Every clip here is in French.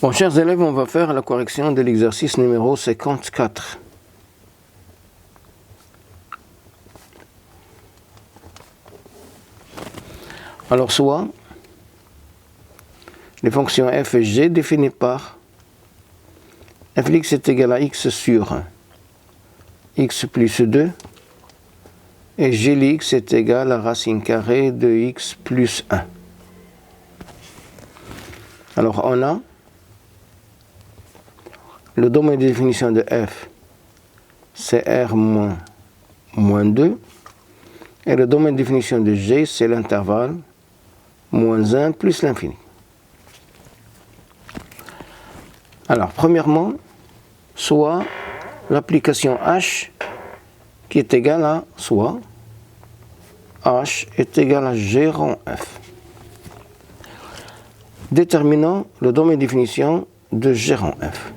Bon, chers élèves, on va faire la correction de l'exercice numéro 54. Alors, soit les fonctions f et g définies par f de x est égal à x sur x plus 2 et g de x est égal à racine carrée de x plus 1. Alors, on a le domaine de définition de f, c'est r moins 2. Et le domaine de définition de g, c'est l'intervalle moins 1 plus l'infini. Alors, premièrement, soit l'application h qui est égale à soit h est égal à g rond f. Déterminons le domaine de définition de g rond f.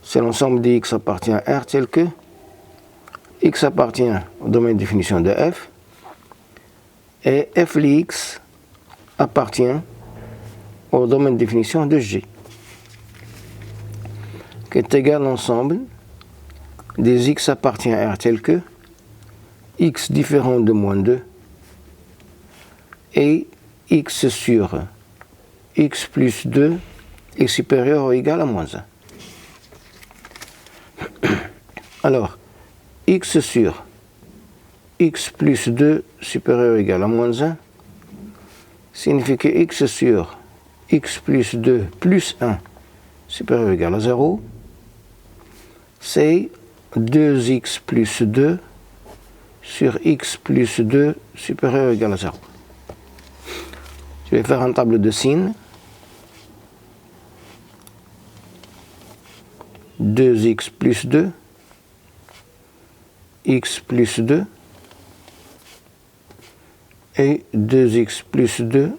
C'est l'ensemble de x appartient à R tel que x appartient au domaine de définition de f et f de x appartient au domaine de définition de g, qui est égal à l'ensemble des x appartient à R tel que x différent de moins 2 et x sur x plus 2 est supérieur ou égal à moins 1. Alors, x sur x plus 2 supérieur ou égal à moins 1 signifie que x sur x plus 2 plus 1 supérieur ou égal à 0, c'est 2x plus 2 sur x plus 2 supérieur ou égal à 0. Je vais faire une table de signes. 2x plus 2, x plus 2 et 2x plus 2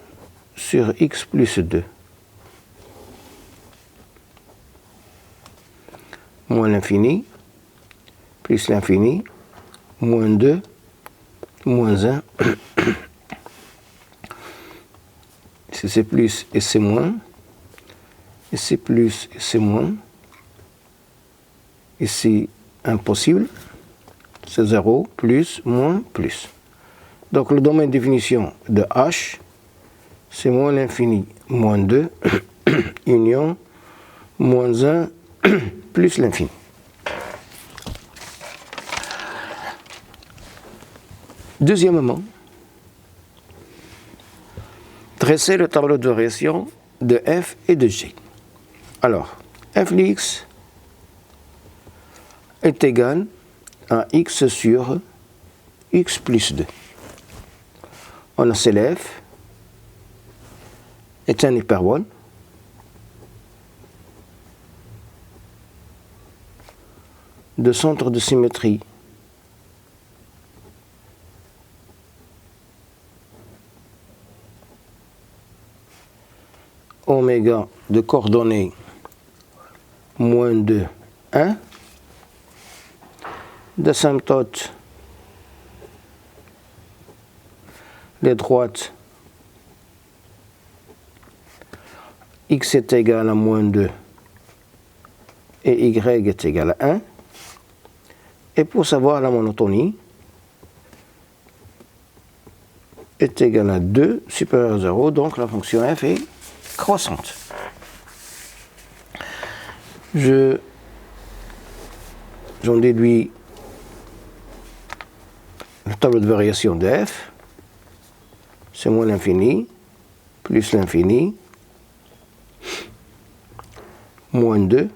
sur x plus 2. Moins l'infini, plus l'infini, moins 2, moins 1. Ici c'est plus et c'est moins. Ici plus et c'est moins. Ici impossible. C'est 0, plus, moins, plus. Donc le domaine de définition de h, c'est moins l'infini, moins 2, union, moins 1, plus l'infini. Deuxièmement, dresser le tableau de variation de f et de g. Alors, f de x est égal à x sur x plus 2. On a CLF est un hyperbole de centre de symétrie oméga de coordonnées moins 2, 1, d'asymptote les droites x est égal à moins 2 et y est égal à 1. Et pour savoir la monotonie, est égal à 2 supérieur à 0, donc la fonction f est croissante. J'en déduis le tableau de variation de f, c'est moins l'infini, plus l'infini, moins 2,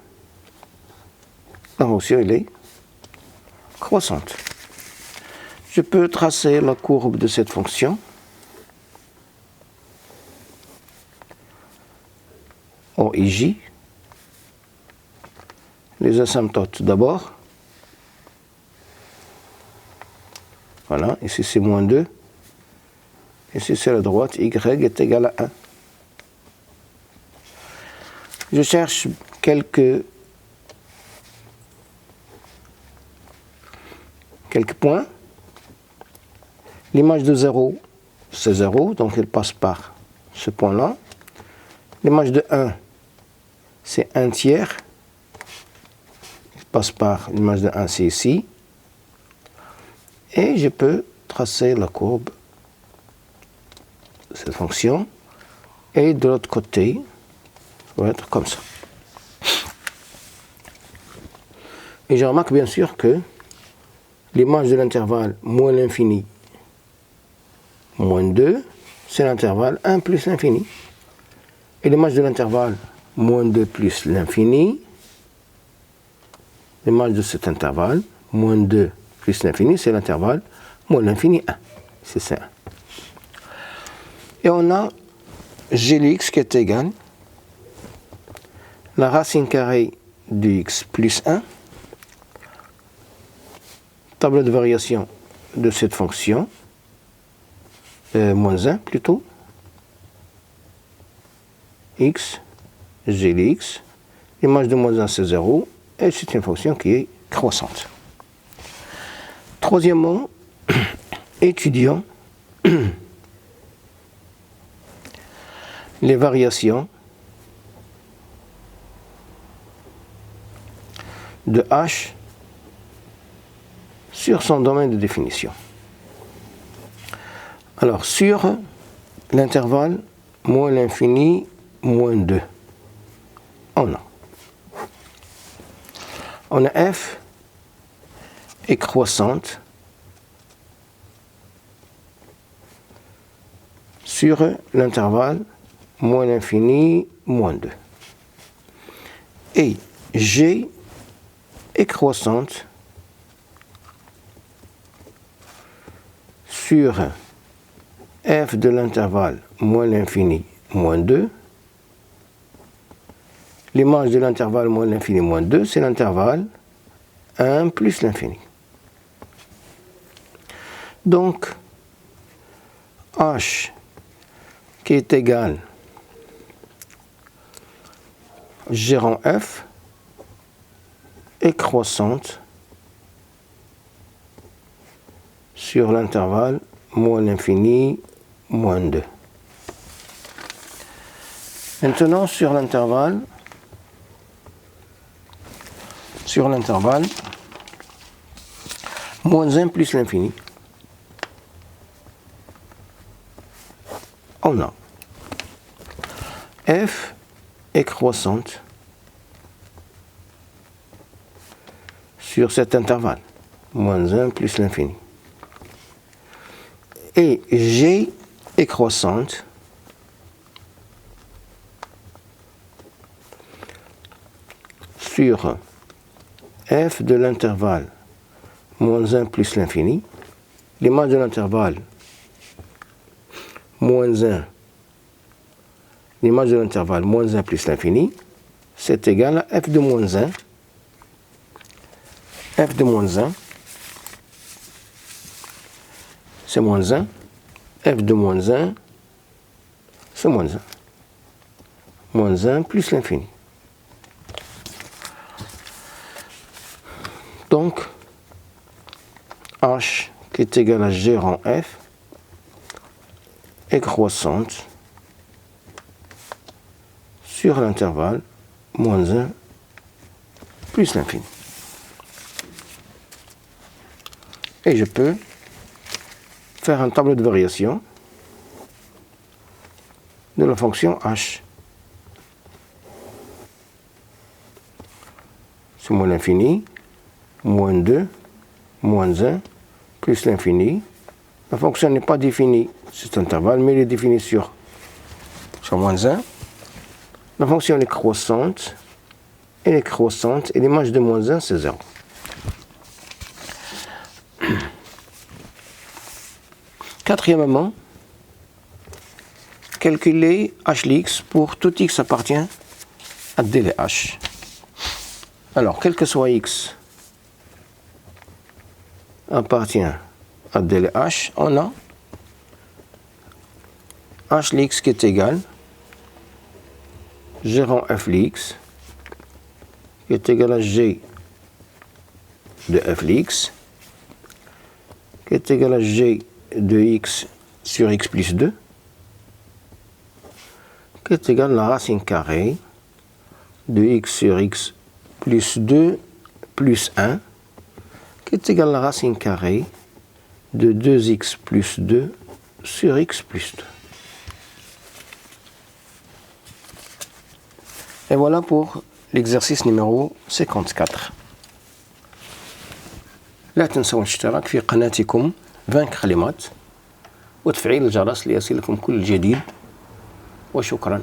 la fonction elle est croissante. Je peux tracer la courbe de cette fonction. OIJ, les asymptotes d'abord. Voilà, ici c'est moins 2. Ici c'est la droite, y est égal à 1. Je cherche quelques points. L'image de 0, c'est 0, donc elle passe par ce point-là. L'image de 1, c'est 1 tiers. Il passe par l'image de 1, c'est ici. Et je peux tracer la courbe de cette fonction. Et de l'autre côté, ça va être comme ça. Et je remarque bien sûr que l'image de l'intervalle moins l'infini moins 2, c'est l'intervalle 1 plus l'infini. Et l'image de l'intervalle moins 2 plus l'infini, l'image de cet intervalle, moins 2 plus l'infini, c'est l'intervalle moins l'infini 1. C'est ça. Et on a g de x qui est égal la racine carrée de x plus 1, tableau de variation de cette fonction, moins 1 plutôt, x, g de x, l'image de moins 1 c'est 0, et c'est une fonction qui est croissante. Troisièmement, étudions les variations de h sur son domaine de définition. Alors, sur l'intervalle moins l'infini moins 2, on a f est croissante sur l'intervalle moins l'infini moins 2. Et g est croissante sur f de l'intervalle moins l'infini moins 2. L'image de l'intervalle moins l'infini moins 2, c'est l'intervalle 1 plus l'infini. Donc, h qui est égal g rond f est croissante sur l'intervalle moins l'infini moins 2. Maintenant, sur l'intervalle moins 1 plus l'infini, on a f est croissante sur cet intervalle, moins 1 plus l'infini. Et g est croissante sur f de l'intervalle moins 1 plus l'infini. L'image de l'intervalle moins 1, l'image de l'intervalle moins 1 plus l'infini, c'est égal à f de moins 1. F de moins 1, c'est moins 1. F de moins 1, c'est moins 1. Moins 1 plus l'infini. Donc, h qui est égal à g rond f est croissante sur l'intervalle moins 1 plus l'infini. Et je peux faire un tableau de variation de la fonction h. C'est moins l'infini, moins 2, moins 1, plus l'infini. La fonction n'est pas définie, cet intervalle, mais elle est définie sur moins 1. La fonction est croissante, et l'image de moins 1, c'est 0. Quatrièmement, calculer h de x pour tout x appartient à délai h. Alors, quel que soit x appartient à délai h, on a h de x qui est égal g rond f de x qui est égal à g de f de x qui est égal à g de x sur x plus 2 qui est égal à la racine carrée de x sur x plus 2 plus 1, qui est égal à la racine carrée de 2x plus 2 sur x plus 2. Et voilà pour l'exercice numéro 54. لا تنسوا الاشتراك في قناتكم فان كلمات وتفعيل الجرس ليصلكم كل جديد، وشكرا.